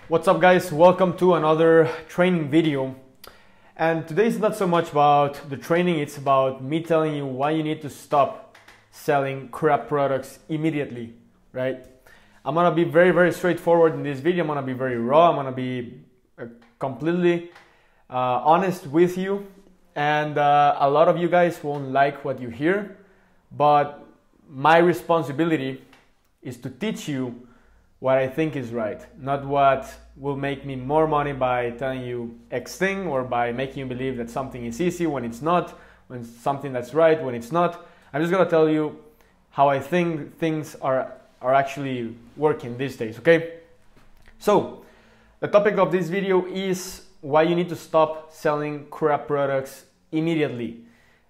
What's up guys, welcome to another training video. And today is not so much about the training, it's about me telling you why you need to stop selling crap products immediately, right? I'm gonna be very straightforward in this video. I'm gonna be very raw, I'm gonna be completely honest with you. And a lot of you guys won't like what you hear, but my responsibility is to teach you what I think is right, not what will make me more money by telling you X thing or by making you believe that something is easy when it's not, when something that's right when it's not. I'm just gonna tell you how I think things are actually working these days, okay? So, the topic of this video is why you need to stop selling crap products immediately.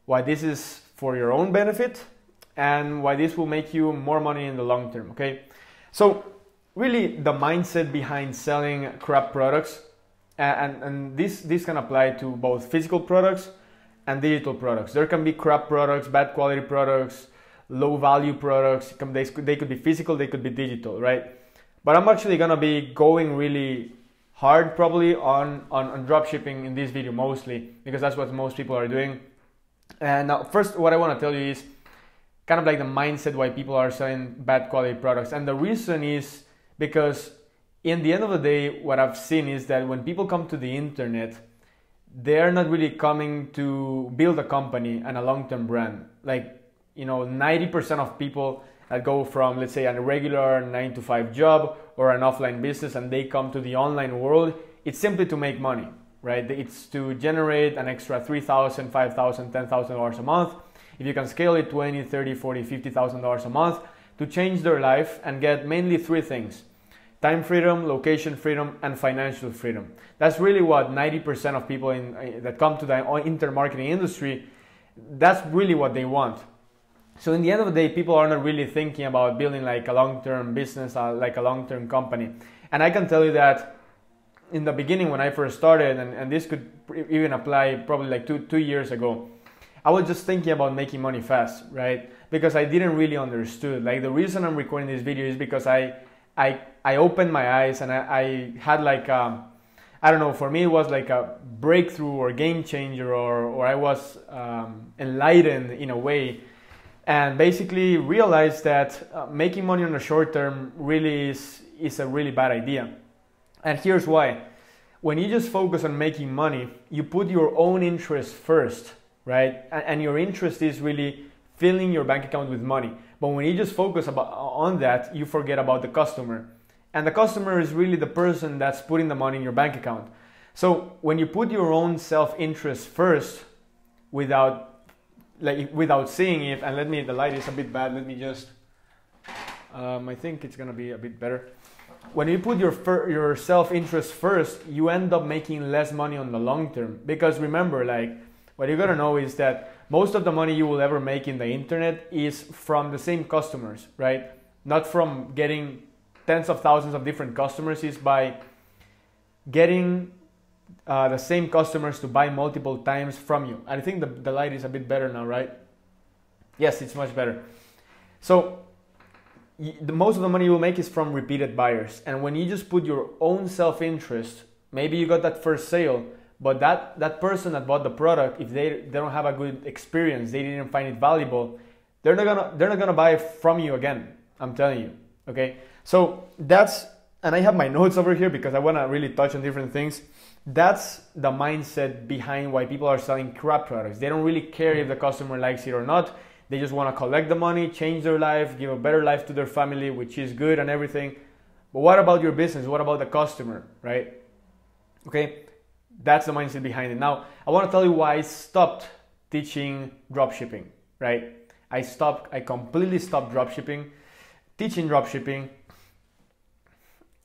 Why this is for your own benefit and why this will make you more money in the long term, okay? So, really the mindset behind selling crap products, and this can apply to both physical products and digital products. There can be crap products, bad quality products, low value products. They could be physical, they could be digital, right? But I'm actually gonna be going really hard probably on dropshipping in this video mostly, because that's what most people are doing. And now first what I want to tell you is kind of like the mindset why people are selling bad quality products. And the reason is because in the end of the day, what I've seen is that when people come to the internet, they're not really coming to build a company and a long-term brand. Like, 90% of people that go from, let's say, a regular 9-to-5 job or an offline business and they come to the online world, it's simply to make money, right? It's to generate an extra $3,000, $5,000, $10,000 a month. If you can scale it $20,000, $30,000, $40,000, $50,000 a month, to change their life and get mainly three things: time freedom, location freedom, and financial freedom. That's really what 90% of people that come to the internet marketing industry, that's really what they want. So in the end of the day, people are not really thinking about building like a long-term business, like a long-term company. And I can tell you that in the beginning when I first started, and this could even apply probably like two years ago, I was just thinking about making money fast, right? Because I didn't really understood. Like the reason I'm recording this video is because I opened my eyes and I had like I don't know, for me it was like a breakthrough or game changer, or I was enlightened in a way, and basically realized that making money on the short term really is a really bad idea. And here's why. When you just focus on making money, you put your own interest first, right? And your interest is really filling your bank account with money. But when you just focus on that, you forget about the customer. And the customer is really the person that's putting the money in your bank account. So when you put your own self-interest first without seeing it, and the light is a bit bad, let me just, I think it's gonna be a bit better. When you put your self-interest first, you end up making less money on the long term. Because remember, like, what you gotta know is that most of the money you will ever make in the internet is from the same customers, right? Not from getting tens of thousands of different customers, is by getting the same customers to buy multiple times from you. I think the light is a bit better now, right? Yes, it's much better. So most of the money you will make is from repeated buyers. And when you just put your own self-interest, maybe you got that first sale, but that person that bought the product, if they don't have a good experience, they didn't find it valuable, they're not gonna buy from you again. I'm telling you. Okay. So and I have my notes over here because I want to really touch on different things. That's the mindset behind why people are selling crap products. They don't really care if the customer likes it or not. They just want to collect the money, change their life, give a better life to their family, which is good and everything. But what about your business? What about the customer, right? Okay. That's the mindset behind it. Now, I want to tell you why I stopped teaching dropshipping, right? I completely stopped teaching dropshipping,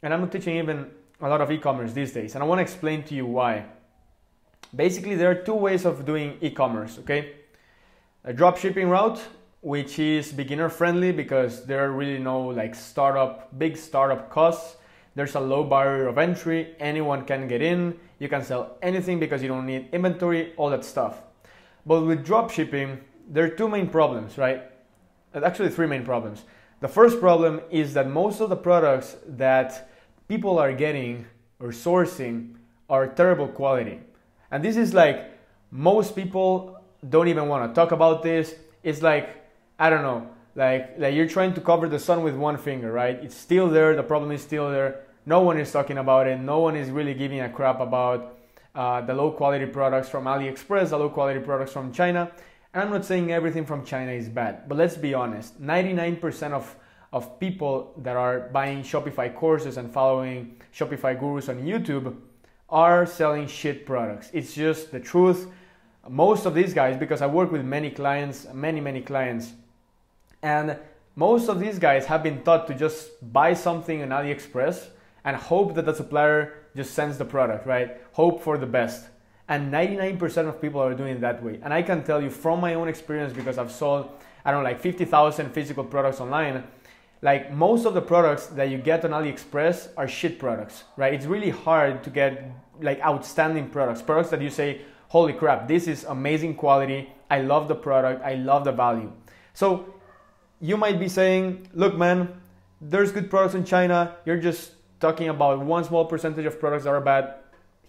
and I'm not teaching even a lot of e-commerce these days. And I want to explain to you why. Basically, there are two ways of doing e-commerce, okay? A dropshipping route, which is beginner friendly because there are really no like big startup costs. There's a low barrier of entry. Anyone can get in. You can sell anything because you don't need inventory, all that stuff. But with dropshipping, there are two main problems, right? Actually, three main problems. The first problem is that most of the products that people are getting or sourcing are terrible quality. And this is like, most people don't even want to talk about this. It's like, I don't know, like you're trying to cover the sun with one finger, right? It's still there, the problem is still there. No one is talking about it. No one is really giving a crap about the low quality products from AliExpress, the low quality products from China. And I'm not saying everything from China is bad, but let's be honest, 99% of people that are buying Shopify courses and following Shopify gurus on YouTube are selling shit products. It's just the truth. Most of these guys, because I work with many clients, many clients, and most of these guys have been taught to just buy something on AliExpress and hope that the supplier just sends the product, right? Hope for the best. And 99% of people are doing it that way. And I can tell you from my own experience, because I've sold, I don't know, like 50,000 physical products online, like most of the products that you get on AliExpress are shit products, right? It's really hard to get like outstanding products that you say, holy crap, this is amazing quality. I love the product. I love the value. So you might be saying, look, man, there's good products in China. You're just talking about one small percentage of products that are bad.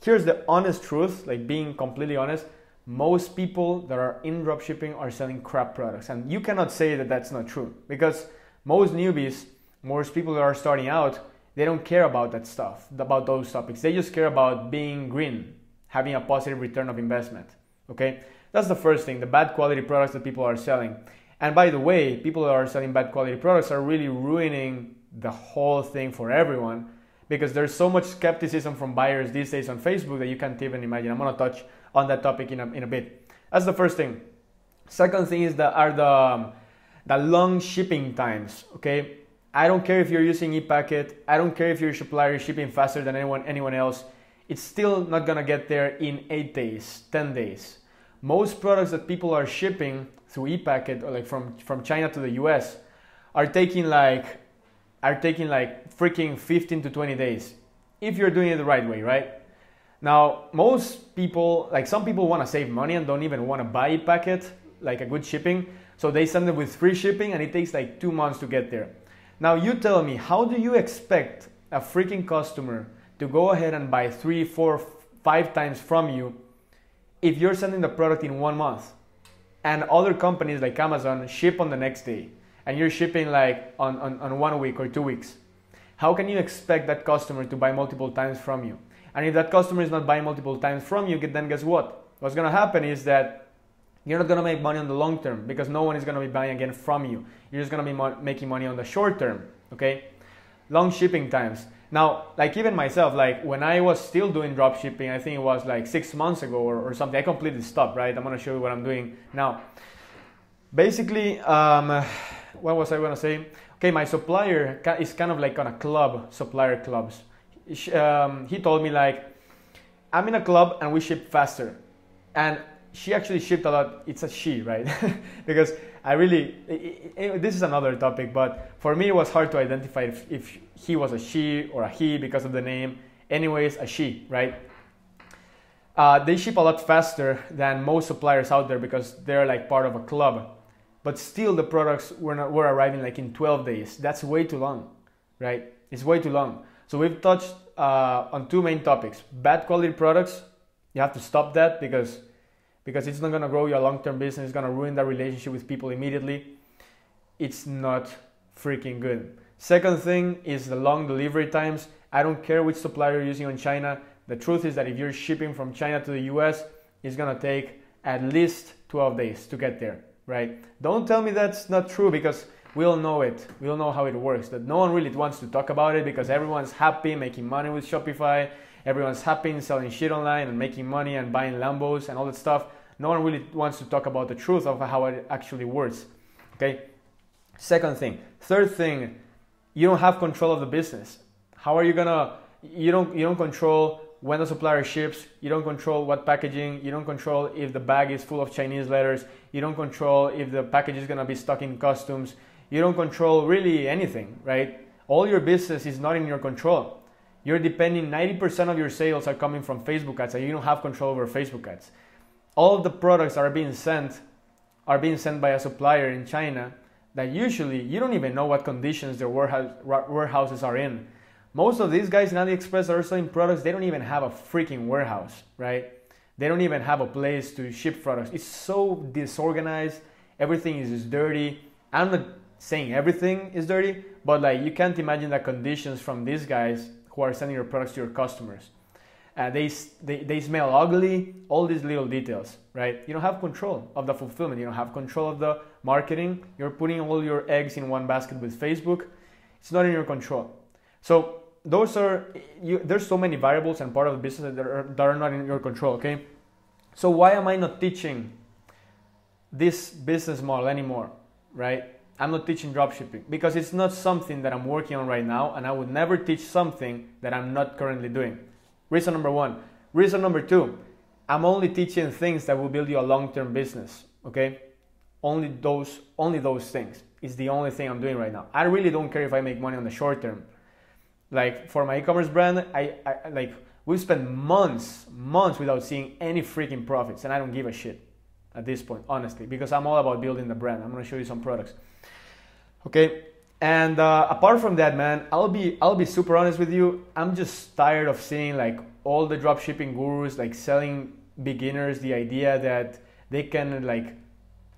Here's the honest truth, like being completely honest. Most people that are in dropshipping are selling crap products. And you cannot say that that's not true, because most newbies, most people that are starting out, they don't care about that stuff, about those topics. They just care about being green, having a positive return of investment, okay? That's the first thing, the bad quality products that people are selling. And by the way, people that are selling bad quality products are really ruining the whole thing for everyone, because there's so much skepticism from buyers these days on Facebook that you can't even imagine. I'm gonna touch on that topic in a bit. That's the first thing. Second thing is the long shipping times, okay? I don't care if you're using ePacket. I don't care if your supplier is shipping faster than anyone else. It's still not gonna get there in 8 days, 10 days. Most products that people are shipping through ePacket, or like from China to the US, are taking like freaking 15 to 20 days if you're doing it the right way, right? Now, most people, like some people want to save money and don't even want to buy ePacket, like a good shipping, so they send it with free shipping and it takes like 2 months to get there. Now you tell me, how do you expect a freaking customer to go ahead and buy 3, 4, 5 times from you if you're sending the product in 1 month and other companies like Amazon ship on the next day and you're shipping like on 1 week or 2 weeks? How can you expect that customer to buy multiple times from you? And if that customer is not buying multiple times from you, then guess what? What's going to happen is that you're not going to make money on the long term, because no one is going to be buying again from you. You're just going to be making money on the short term, okay? Long shipping times. Now, like even myself, like when I was still doing drop shipping, I think it was like 6 months ago or something, I completely stopped, right? I'm going to show you what I'm doing now. Basically, what was I going to say? Okay, my supplier is kind of like on a club, supplier clubs. He told me like, I'm in a club and we ship faster. And she actually shipped a lot. It's a she, right? Because I really, this is another topic, but for me it was hard to identify if he was a she or a he because of the name. Anyways, a she, right? They ship a lot faster than most suppliers out there because they're like part of a club. But still the products were arriving like in 12 days. That's way too long, right? It's way too long. So we've touched on 2 main topics. Bad quality products, you have to stop that because it's not going to grow your long-term business. It's going to ruin that relationship with people immediately. It's not freaking good. Second thing is the long delivery times. I don't care which supplier you're using on China. The truth is that if you're shipping from China to the US, it's going to take at least 12 days to get there, right? Don't tell me that's not true, because we all know it. We all know how it works. That no one really wants to talk about it because everyone's happy making money with Shopify. Everyone's happy selling shit online and making money and buying Lambos and all that stuff. No one really wants to talk about the truth of how it actually works. Okay. Second thing. Third thing, you don't have control of the business. How are you gonna? You don't control when the supplier ships. You don't control what packaging. You don't control if the bag is full of Chinese letters. You don't control if the package is gonna be stuck in customs. You don't control really anything, right? All your business is not in your control. You're depending, 90% of your sales are coming from Facebook ads, and you don't have control over Facebook ads. All of the products are being sent by a supplier in China that usually you don't even know what conditions their warehouses are in. Most of these guys in AliExpress that are selling products, they don't even have a freaking warehouse, right? They don't even have a place to ship products. It's so disorganized. Everything is just dirty. I'm not saying everything is dirty, but like you can't imagine the conditions from these guys who are sending your products to your customers. They smell ugly, all these little details, right? You don't have control of the fulfillment. You don't have control of the marketing. You're putting all your eggs in one basket with Facebook. It's not in your control. So there's so many variables and part of the business that are not in your control, okay? So why am I not teaching this business model anymore, right? I'm not teaching dropshipping because it's not something that I'm working on right now, and I would never teach something that I'm not currently doing. Reason number one. Reason number two, I'm only teaching things that will build you a long-term business, okay? Only those things is the only thing I'm doing right now. I really don't care if I make money on the short term. Like for my e-commerce brand, we've spent months without seeing any freaking profits, and I don't give a shit at this point, honestly, because I'm all about building the brand. I'm gonna show you some products, okay? And apart from that, man, I'll be super honest with you. I'm just tired of seeing like all the dropshipping gurus like selling beginners the idea that they can like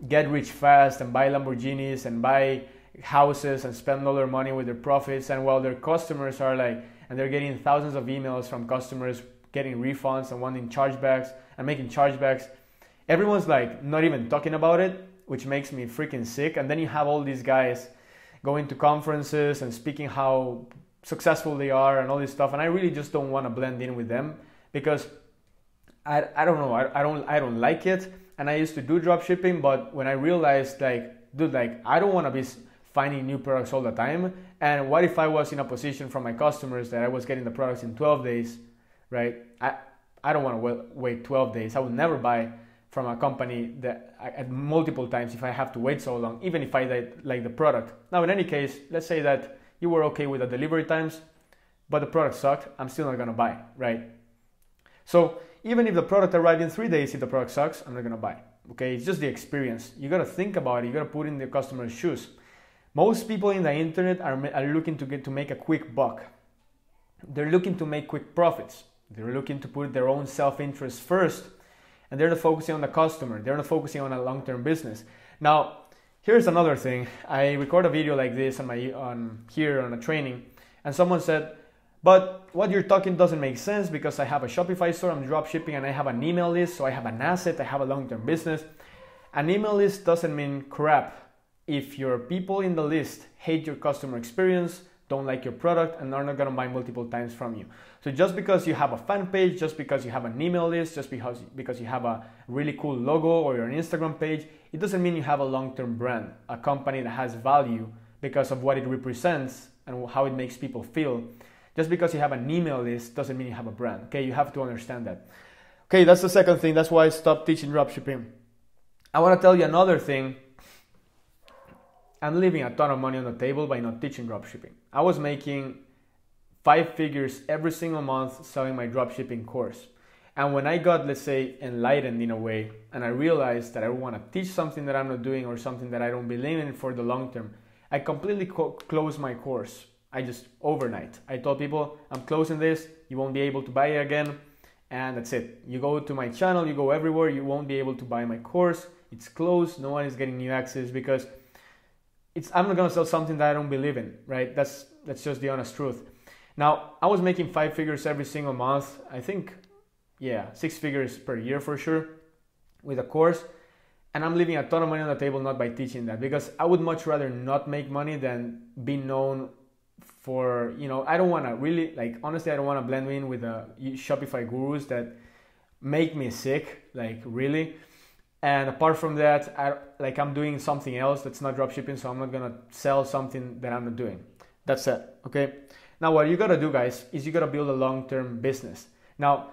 get rich fast and buy Lamborghinis and buy houses and spend all their money with their profits, and while their customers are like, and they're getting thousands of emails from customers getting refunds and wanting chargebacks and making chargebacks. Everyone's like not even talking about it, which makes me freaking sick. And then you have all these guys going to conferences and speaking how successful they are and all this stuff, and I really just don't want to blend in with them because I don't know, I don't like it. And I used to do dropshipping, but when I realized like, dude, like I don't want to be finding new products all the time. And what if I was in a position from my customers that I was getting the products in 12 days, right? I don't want to wait 12 days. I would never buy from a company that at multiple times if I have to wait so long, even if I like the product. Now, in any case, let's say that you were okay with the delivery times, but the product sucked, I'm still not gonna buy, right? So even if the product arrived in 3 days, if the product sucks, I'm not gonna buy, okay? It's just the experience. You gotta think about it, you gotta put in the customer's shoes. Most people in the internet are looking to make a quick buck. They're looking to make quick profits. They're looking to put their own self-interest first, and they're not focusing on the customer. They're not focusing on a long-term business. Now, here's another thing. I record a video like this on a training, and someone said, but what you're talking doesn't make sense because I have a Shopify store, I'm dropshipping, and I have an email list, so I have an asset, I have a long-term business. An email list doesn't mean crap if your people in the list hate your customer experience, don't like your product, and are not gonna buy multiple times from you. So just because you have a fan page, just because you have an email list, just because you have a really cool logo or your Instagram page, it doesn't mean you have a long-term brand, a company that has value because of what it represents and how it makes people feel. Just because you have an email list doesn't mean you have a brand, okay? You have to understand that. Okay, that's the second thing. That's why I stopped teaching dropshipping. I wanna tell you another thing. I'm leaving a ton of money on the table by not teaching dropshipping. I was making 5 figures every single month selling my dropshipping course. And when I got, let's say, enlightened in a way, and I realized that I want to teach something that I'm not doing or something that I don't believe in for the long term, I completely closed my course. I just overnight. I told people, I'm closing this, you won't be able to buy it again, and that's it. You go to my channel, you go everywhere, you won't be able to buy my course. It's closed, no one is getting new access because I'm not gonna sell something that I don't believe in, right? That's just the honest truth. Now, I was making 5 figures every single month. I think, 6 figures per year for sure with a course. And I'm leaving a ton of money on the table not by teaching that, because I would much rather not make money than be known for, I don't wanna really, honestly, I don't wanna blend in with the Shopify gurus that make me sick, really. And apart from that, I'm doing something else that's not dropshipping, so I'm not gonna sell something that I'm not doing. That's it, okay? Now what you gotta do, guys, is you gotta build a long-term business. Now,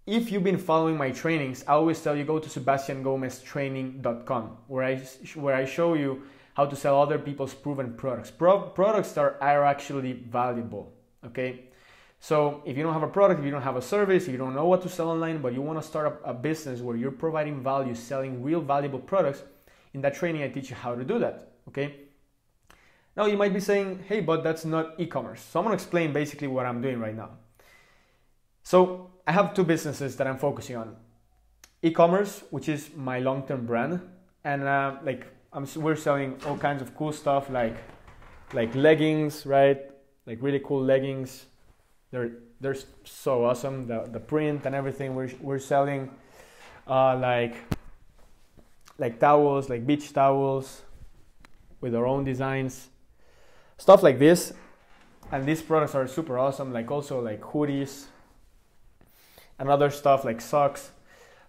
if you've been following my trainings, I always tell you go to sebastiangomeztraining.com where I show you how to sell other people's proven products. Products that are actually valuable, okay? So if you don't have a product, if you don't have a service, if you don't know what to sell online, but you want to start a business where you're providing value, selling real valuable products, in that training I teach you how to do that, okay? Now you might be saying, hey, but that's not e-commerce. So I'm gonna explain basically what I'm doing right now. So I have two businesses that I'm focusing on. E-commerce, which is my long-term brand, and we're selling all kinds of cool stuff like leggings, right? Like really cool leggings. They're so awesome. The print and everything. We're selling like towels, like beach towels with our own designs, stuff like this. And these products are super awesome. Like also like hoodies and other stuff like socks.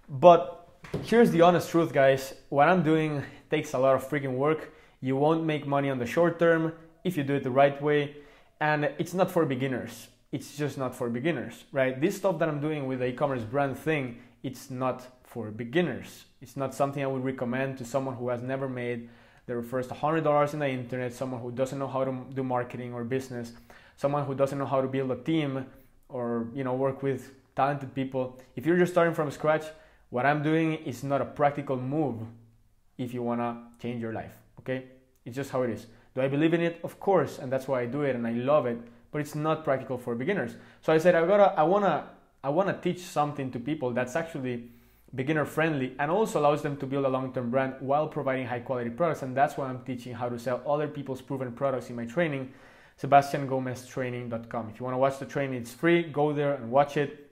But here's the honest truth, guys. What I'm doing takes a lot of freaking work. You won't make money on the short term if you do it the right way. And it's not for beginners. It's just not for beginners, right? This stuff that I'm doing with the e-commerce brand thing, it's not for beginners. It's not something I would recommend to someone who has never made their first $100 in the internet, someone who doesn't know how to do marketing or business, someone who doesn't know how to build a team or, work with talented people. If you're just starting from scratch, what I'm doing is not a practical move if you want to change your life, okay? It's just how it is. Do I believe in it? Of course, and that's why I do it and I love it, but it's not practical for beginners. So I said I want to teach something to people that's actually beginner friendly and also allows them to build a long-term brand while providing high quality products, and that's why I'm teaching how to sell other people's proven products in my training, sebastiangomeztraining.com. If you want to watch the training, it's free. Go there and watch it.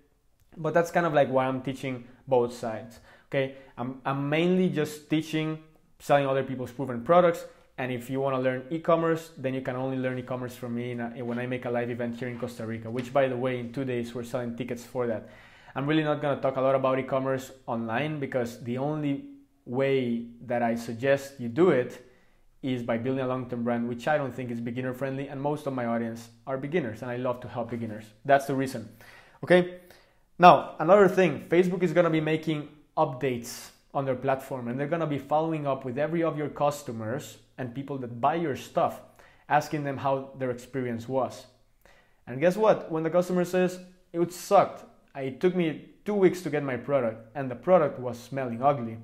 But that's kind of like why I'm teaching both sides, okay? I'm mainly just teaching selling other people's proven products, and if you want to learn e-commerce, then you can only learn e-commerce from me when I make a live event here in Costa Rica, which, by the way, in 2 days we're selling tickets for that. I'm really not going to talk a lot about e-commerce online because the only way that I suggest you do it is by building a long-term brand, which I don't think is beginner friendly, and most of my audience are beginners, and I love to help beginners. That's the reason, okay? Now, another thing, Facebook is going to be making updates on their platform, and they're going to be following up with every of your customers and people that buy your stuff, asking them how their experience was. And guess what? When the customer says, it sucked, it took me 2 weeks to get my product, and the product was smelling ugly,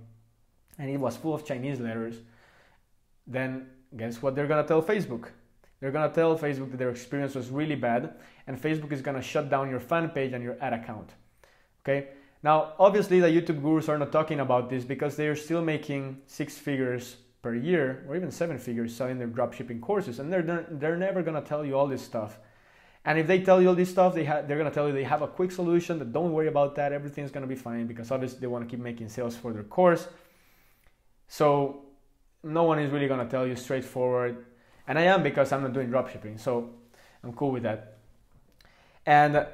and it was full of Chinese letters, then guess what they're going to tell Facebook? They're going to tell Facebook that their experience was really bad, and Facebook is going to shut down your fan page and your ad account. Okay? Now, obviously, the YouTube gurus are not talking about this because they are still making 6 figures per year, or even 7 figures selling their dropshipping courses, and they're never going to tell you all this stuff. And if they tell you all this stuff, they're going to tell you they have a quick solution, that don't worry about that, everything's going to be fine, because obviously they want to keep making sales for their course. So no one is really going to tell you straightforward. And I am, because I'm not doing dropshipping, so I'm cool with that. And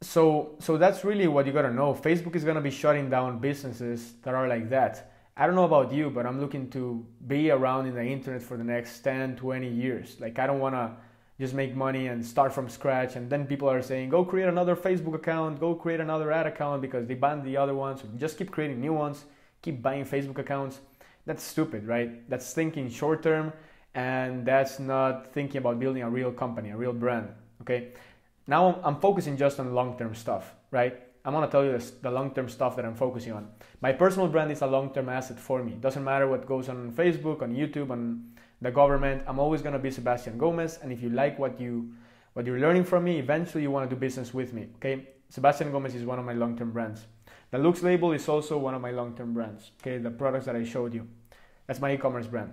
so that's really what you got to know. Facebook is going to be shutting down businesses that are like that. I don't know about you, but I'm looking to be around in the internet for the next 10, 20 years. Like, I don't want to just make money and start from scratch, and then people are saying, go create another Facebook account, go create another ad account because they banned the other ones. So just keep creating new ones, keep buying Facebook accounts. That's stupid, right? That's thinking short term, and that's not thinking about building a real company, a real brand, okay? Now I'm focusing just on long-term stuff, right? I'm gonna tell you the long-term stuff that I'm focusing on. My personal brand is a long-term asset for me. Doesn't matter what goes on Facebook, on YouTube, on the government. I'm always gonna be Sebastian Gomez, and if you like what you're learning from me, eventually you wanna do business with me, okay? Sebastian Gomez is one of my long-term brands. The Looks label is also one of my long-term brands, okay? The products that I showed you. That's my e-commerce brand.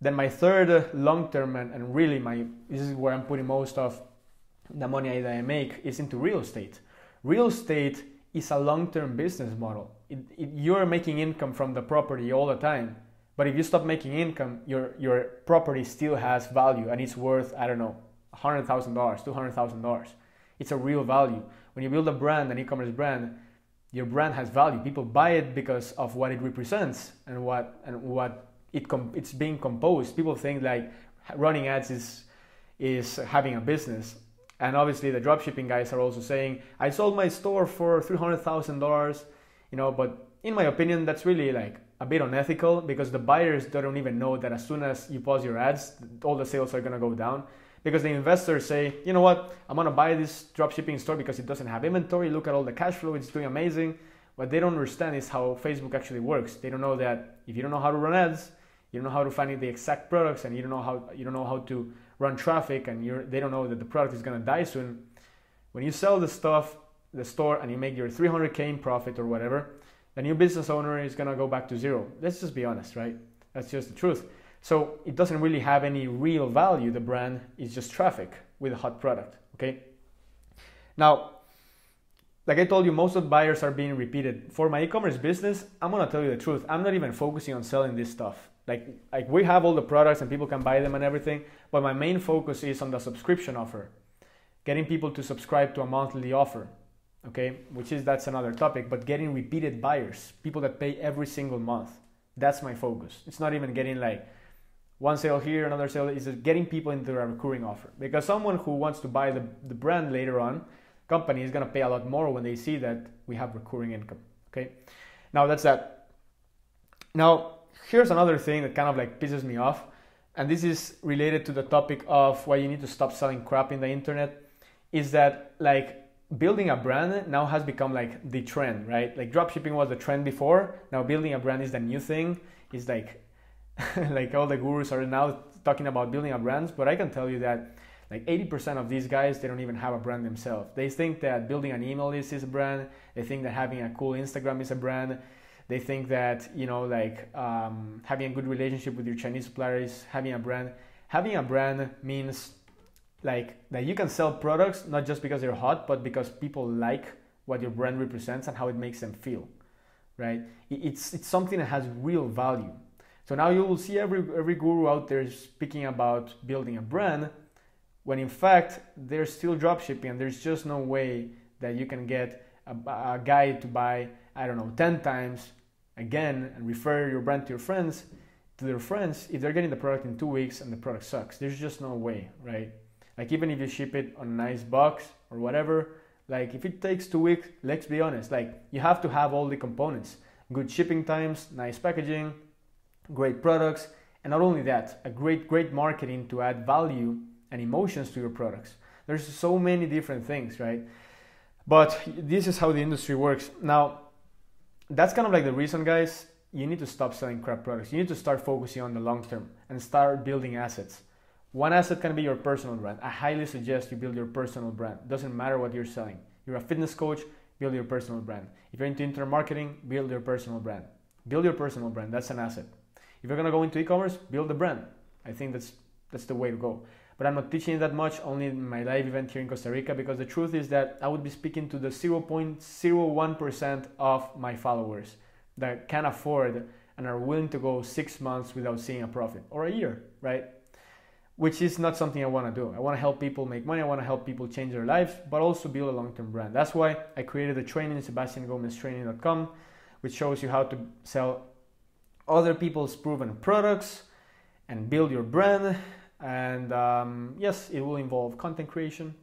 Then my third long-term, and really this is where I'm putting most of the money that I make, is into real estate. Real estate is a long-term business model. You're making income from the property all the time, but if you stop making income, your property still has value, and it's worth, I don't know, $100,000, $200,000. It's a real value. When you build a brand, an e-commerce brand, your brand has value. People buy it because of what it represents and what it's being composed. People think like running ads is having a business. And obviously the dropshipping guys are also saying, I sold my store for $300,000, but in my opinion, that's really like a bit unethical, because the buyers don't even know that as soon as you pause your ads, all the sales are gonna go down. Because the investors say, you know what, I'm gonna buy this dropshipping store because it doesn't have inventory, look at all the cash flow, it's doing amazing. What they don't understand is how Facebook actually works. They don't know that if you don't know how to run ads, you don't know how to find the exact products, and you don't know how to run traffic, and they don't know that the product is gonna die soon. When you sell the stuff, the store, and you make your 300K in profit or whatever, the new business owner is gonna go back to zero. Let's just be honest, right? That's just the truth. So it doesn't really have any real value. The brand is just traffic with a hot product, okay? Now, like I told you, most of the buyers are being repeated. For my e-commerce business, I'm gonna tell you the truth. I'm not even focusing on selling this stuff. Like we have all the products and people can buy them and everything, but my main focus is on the subscription offer. Getting people to subscribe to a monthly offer, okay? That's another topic, but getting repeated buyers, people that pay every single month. That's my focus. It's not even getting like one sale here, another sale. It's just getting people into a recurring offer. Because someone who wants to buy the brand later on, company is gonna pay a lot more when they see that we have recurring income, okay? Now that's that. Now, here's another thing that kind of like pisses me off. And this is related to the topic of why you need to stop selling crap in the internet, is that like building a brand now has become like the trend, right? Like dropshipping was the trend before. Now building a brand is the new thing. It's like, like all the gurus are now talking about building a brand, but I can tell you that like 80% of these guys, they don't even have a brand themselves. They think that building an email list is a brand. They think that having a cool Instagram is a brand. They think that, you know, like having a good relationship with your Chinese supplier is having a brand. Having a brand means like that you can sell products not just because they're hot, but because people like what your brand represents and how it makes them feel, right? It's something that has real value. So now you will see every guru out there speaking about building a brand, when in fact they're still dropshipping, and there's just no way that you can get a guy to buy, I don't know, 10 times again and refer your brand to their friends if they're getting the product in 2 weeks and the product sucks. There's just no way, right? Like even if you ship it on a nice box or whatever, like if it takes 2 weeks, let's be honest, like you have to have all the components, good shipping times, nice packaging, great products, and not only that, a great marketing to add value and emotions to your products. There's so many different things, right? But this is how the industry works. Now, that's kind of like the reason, guys, you need to stop selling crap products. You need to start focusing on the long term and start building assets. One asset can be your personal brand. I highly suggest you build your personal brand. Doesn't matter what you're selling. You're a fitness coach, build your personal brand. If you're into internet marketing, build your personal brand. Build your personal brand, that's an asset. If you're gonna go into e-commerce, build a brand. I think that's the way to go. But I'm not teaching that much, only in my live event here in Costa Rica, because the truth is that I would be speaking to the 0.01% of my followers that can afford and are willing to go 6 months without seeing a profit, or a year, right? Which is not something I want to do. I want to help people make money. I want to help people change their lives, but also build a long-term brand. That's why I created the training, SebastianGomezTraining.com, which shows you how to sell other people's proven products and build your brand. And yes, it will involve content creation,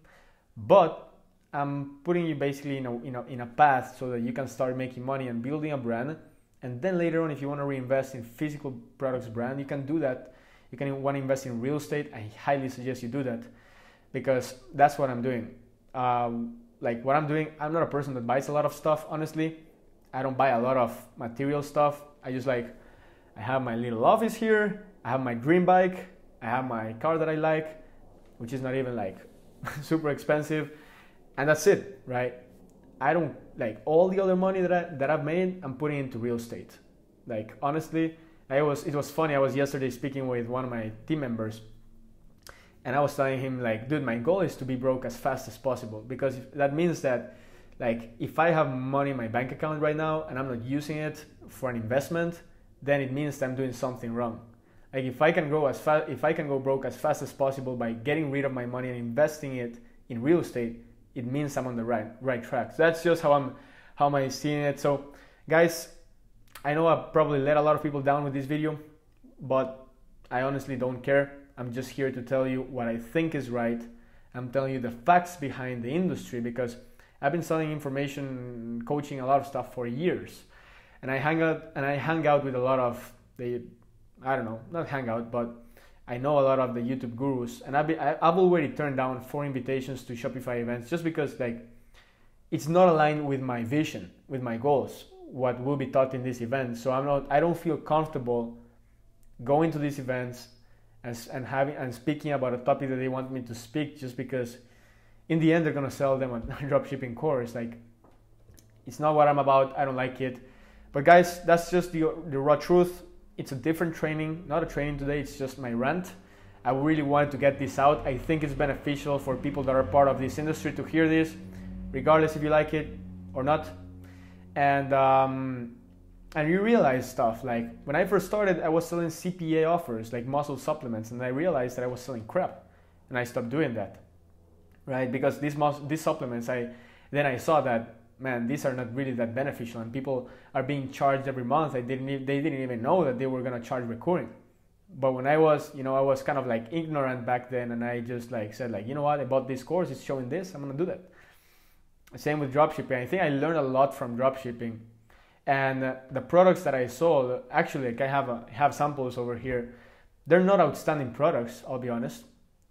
but I'm putting you basically in a path so that you can start making money and building a brand. And then later on, if you want to reinvest in physical products brand, you can do that. You can want to invest in real estate. I highly suggest you do that, because that's what I'm doing. Like what I'm doing, I'm not a person that buys a lot of stuff, honestly. I don't buy a lot of material stuff. I have my little office here. I have my dream bike. I have my car that I like, which is not even like super expensive. And that's it, right? I don't like all the other money that I've made, I'm putting into real estate. Like honestly, it was funny. I was yesterday speaking with one of my team members, and I was telling him like, dude, my goal is to be broke as fast as possible, because that means that like if I have money in my bank account right now and I'm not using it for an investment, then it means that I'm doing something wrong. Like if I can go broke as fast as possible by getting rid of my money and investing it in real estate, it means I'm on the right track. So that's just how I'm seeing it. So guys, I know I probably let a lot of people down with this video, but I honestly don't care. I'm just here to tell you what I think is right. I'm telling you the facts behind the industry, because I've been selling information, coaching, a lot of stuff for years. And I hang out with a lot of but I know a lot of the YouTube gurus, and I've already turned down 4 invitations to Shopify events just because like it's not aligned with my vision, with my goals, what will be taught in this event. So I don't feel comfortable going to these events and speaking about a topic that they want me to speak, just because in the end they're gonna sell them a dropshipping course. Like, it's not what I'm about. I don't like it. But guys, that's just the raw truth. It's a different training, not a training today. It's just my rant. I really wanted to get this out. I think it's beneficial for people that are part of this industry to hear this, regardless if you like it or not. And you realize stuff like, when I first started, I was selling CPA offers, like muscle supplements, and I realized that I was selling crap, and I stopped doing that, right? Because these supplements, then I saw that, man, these are not really that beneficial, and people are being charged every month. They didn't even know that they were gonna charge recurring. But when I was kind of like ignorant back then, and I just like said like, you know what, I bought this course, it's showing this, I'm gonna do that. Same with dropshipping. I think I learned a lot from dropshipping, and the products that I sold, actually, like I have samples over here. They're not outstanding products, I'll be honest.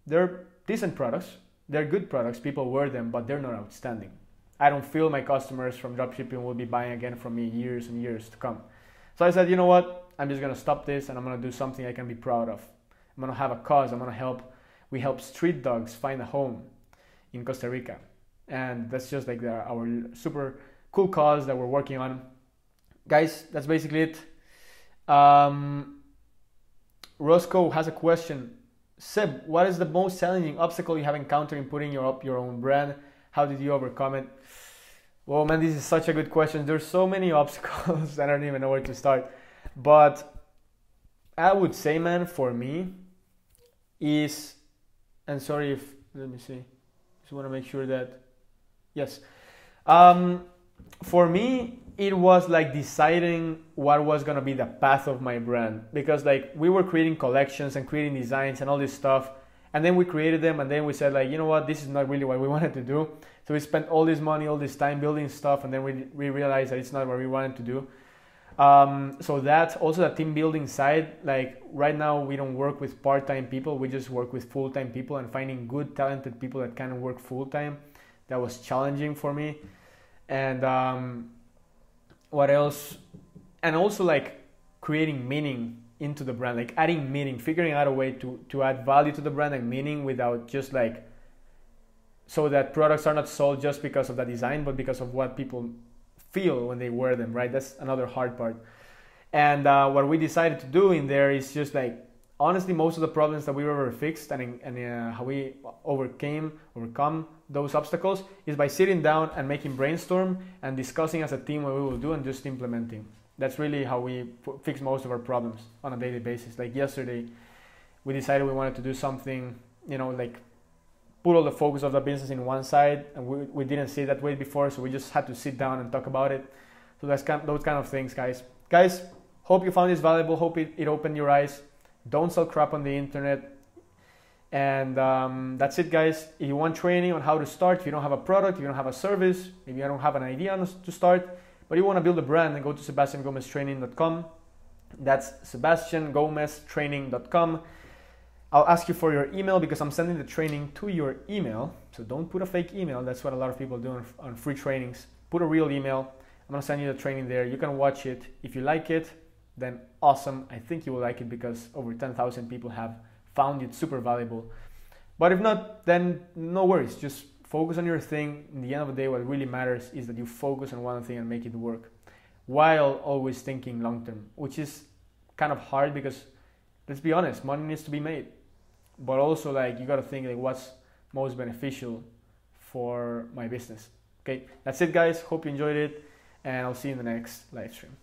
They're decent products. They're good products. People wear them, but they're not outstanding. I don't feel my customers from dropshipping will be buying again from me years and years to come. So I said, you know what? I'm just gonna stop this, and I'm gonna do something I can be proud of. I'm gonna have a cause. We help street dogs find a home in Costa Rica. And that's just like our super cool cause that we're working on. Guys, that's basically it. Roscoe has a question. Seb, what is the most challenging obstacle you have encountered in putting up your own brand? How did you overcome it? Well, man, this is such a good question. There's so many obstacles that I don't even know where to start. But I would say, man, for me is, and sorry if, let me see. Just want to make sure that, yes. For me, it was like deciding what was going to be the path of my brand, because like we were creating collections and creating designs and all this stuff, and then we created them, and then we said like, you know what, this is not really what we wanted to do. So we spent all this money, all this time building stuff, and then we realized that it's not what we wanted to do. So that's also the team building side. Like right now we don't work with part-time people, we just work with full-time people, and finding good talented people that can work full-time, that was challenging for me. And what else? And also like creating meaning into the brand, like adding meaning, figuring out a way to add value to the brand and meaning, without just like, so that products are not sold just because of the design, but because of what people feel when they wear them, right? That's another hard part. And what we decided to do in there is just like, honestly, most of the problems that we ever fixed and how we overcome those obstacles is by sitting down and making brainstorm and discussing as a team what we will do and just implementing. That's really how we fix most of our problems on a daily basis. Like yesterday, we decided we wanted to do something, like put all the focus of the business in one side, and we didn't see it that way before, so we just had to sit down and talk about it. So that's those kind of things, guys. Guys, hope you found this valuable. Hope it opened your eyes. Don't sell crap on the internet. And that's it, guys. If you want training on how to start, if you don't have a product, if you don't have a service, maybe I don't have an idea to start, but you want to build a brand, then go to sebastiangomeztraining.com. That's sebastiangomeztraining.com. I'll ask you for your email because I'm sending the training to your email. So don't put a fake email. That's what a lot of people do on free trainings. Put a real email. I'm going to send you the training there. You can watch it. If you like it, then awesome. I think you will like it because over 10,000 people have found it super valuable. But if not, then no worries. Just focus on your thing. In the end of the day, what really matters is that you focus on one thing and make it work, while always thinking long term, which is kind of hard because, let's be honest, money needs to be made. But also, like, you got to think like what's most beneficial for my business. Okay, that's it, guys. Hope you enjoyed it, and I'll see you in the next live stream.